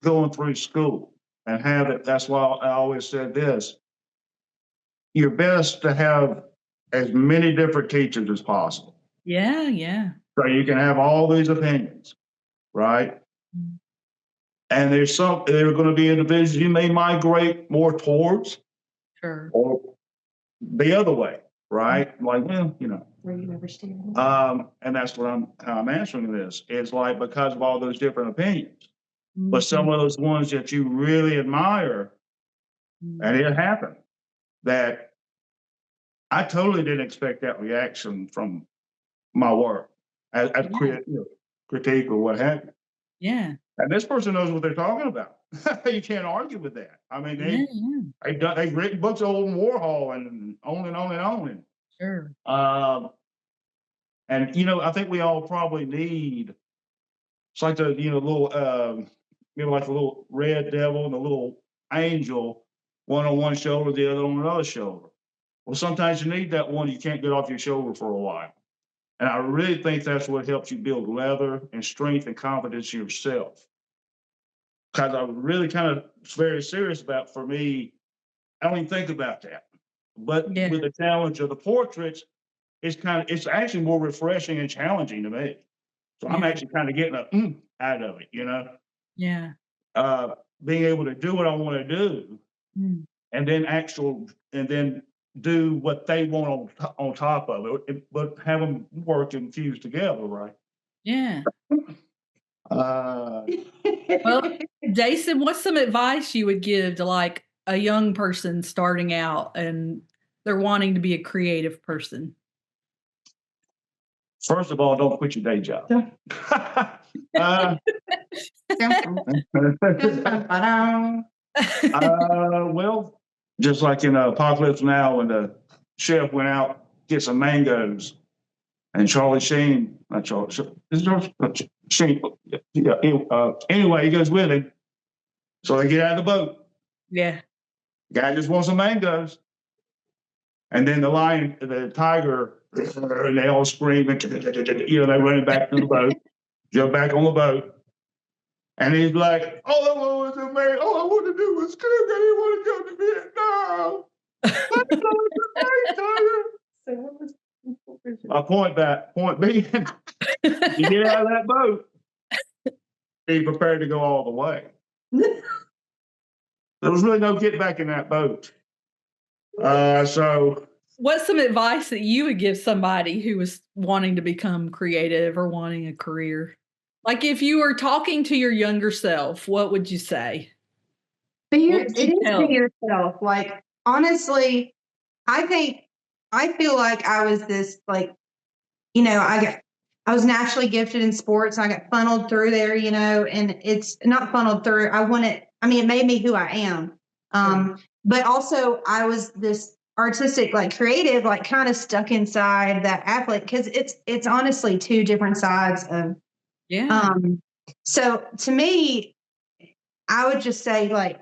going through school and have it. That's why I always said this. You're best to have as many different teachers as possible. Yeah. So you can have all these opinions, right? And there are going to be individuals you may migrate more towards, sure, or the other way, right? Like, well, Were you ever steered? and that's how I'm answering this. It's like because of all those different opinions, but some of those ones that you really admire, and it happened that I totally didn't expect that reaction from my work as critique or what have you. Yeah. And this person knows what they're talking about. You can't argue with that. I mean, they've written books on Warhol and on and on and on. Sure. And I think we all probably need. It's like the little like a little red devil and a little angel, one on one shoulder, the other on another shoulder. Well, sometimes you need that one you can't get off your shoulder for a while. And I really think that's what helps you build leather and strength and confidence in yourself. Because I really kind of very serious about, for me, I don't even think about that. But with the challenge of the portraits, it's actually more refreshing and challenging to me. So I'm actually kind of getting out of it, Yeah. Being able to do what I want to do, and then do what they want on top of it, but have them work and fuse together, right? Yeah. Well, Jason, what's some advice you would give to like a young person starting out and they're wanting to be a creative person? First of all, don't quit your day job. Well, just like in Apocalypse Now, when the chef went out get some mangoes, and Charlie Sheen, not Charlie, Sheen, anyway, he goes with him. So they get out of the boat. Yeah. Guy just wants some mangoes. And then the tiger, and they all scream, and they run back to the boat, jump back on the boat. And he's like, all I want to do was cook. I didn't want to go to Vietnam. My point being, you get out of that boat, be prepared to go all the way. There was really no getting back in that boat. So what's some advice that you would give somebody who was wanting to become creative or wanting a career? Like if you were talking to your younger self, what would you say? Be yourself. Like, honestly, I feel like I was this, like, I was naturally gifted in sports. And I got funneled through there, and it's not funneled through. It made me who I am. But also I was this artistic, like creative, like kind of stuck inside that athlete, because it's honestly two different sides of. Yeah. So to me, I would just say, like,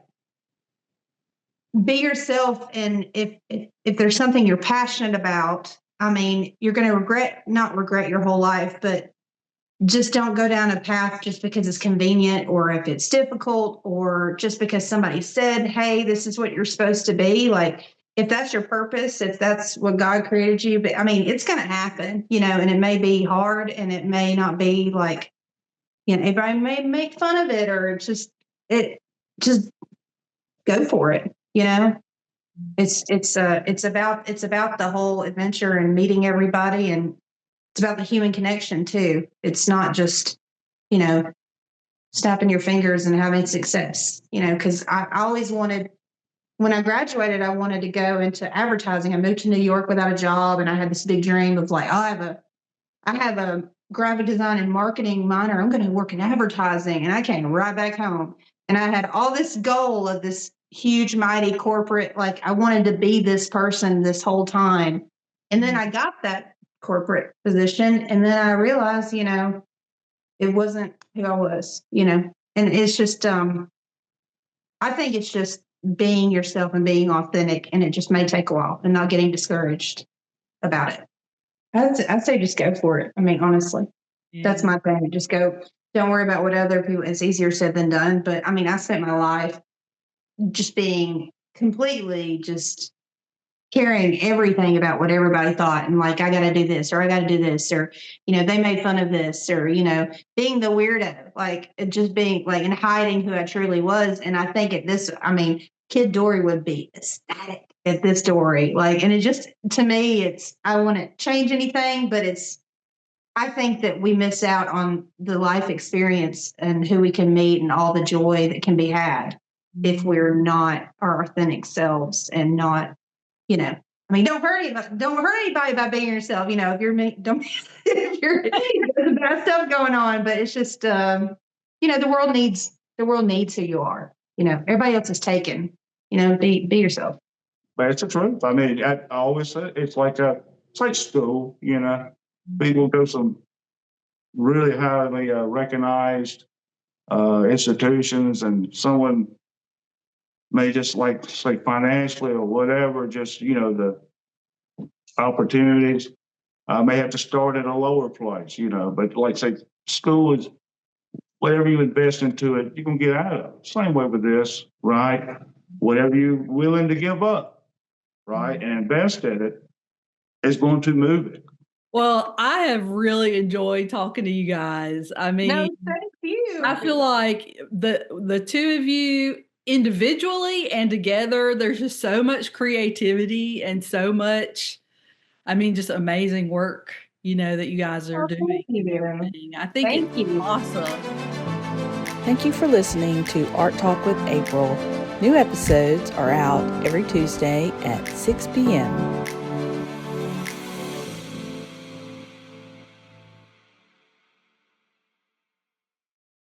be yourself. And if there's something you're passionate about, you're going to not regret your whole life, but just don't go down a path just because it's convenient, or if it's difficult, or just because somebody said, hey, this is what you're supposed to be. Like, if that's your purpose, if that's what God created you, but I mean, it's going to happen, and it may be hard and it may not be like, everybody may make fun of it or just go for it. It's about the whole adventure and meeting everybody, and it's about the human connection too. It's not just, snapping your fingers and having success, because I always wanted, when I graduated, I wanted to go into advertising. I moved to New York without a job, and I had this big dream of like, I have a graphic design and marketing minor. I'm going to work in advertising. And I came right back home, and I had all this goal of this huge, mighty corporate, like I wanted to be this person this whole time. And then I got that corporate position, and then I realized, it wasn't who I was, and it's just, I think it's just being yourself and being authentic, and it just may take a while, and not getting discouraged about it. I'd say just go for it. I mean, honestly, that's my thing. Just go. Don't worry about what other people. It's easier said than done. But I mean, I spent my life just being completely just caring everything about what everybody thought, and like, I got to do this, or I got to do this, or they made fun of this, or being the weirdo, like just being like and hiding who I truly was. And I think kid Dori would be ecstatic at this story, like, and it just, to me, I wouldn't change anything, but I think that we miss out on the life experience and who we can meet and all the joy that can be had if we're not our authentic selves, and not, don't hurt anybody by being yourself. If you're don't, if you're there's bad stuff going on, but it's just, the world needs who you are. Everybody else is taken. Be yourself. But it's the truth. I mean, I always say it's like school. People go some really highly recognized institutions, and someone may just like say financially or whatever, just the opportunities may have to start at a lower place. But like say school is whatever you invest into it, you can get out of it. Same way with this, right? Whatever you're willing to give up, right, and invest in it is going to move it. Well, I have really enjoyed talking to you guys. I mean, no, thank you. I feel like the two of you individually and together, there's just so much creativity and so much, just amazing work, that you guys are doing. I think it's awesome. Thank you for listening to Art Talk with April. New episodes are out every Tuesday at 6 p.m.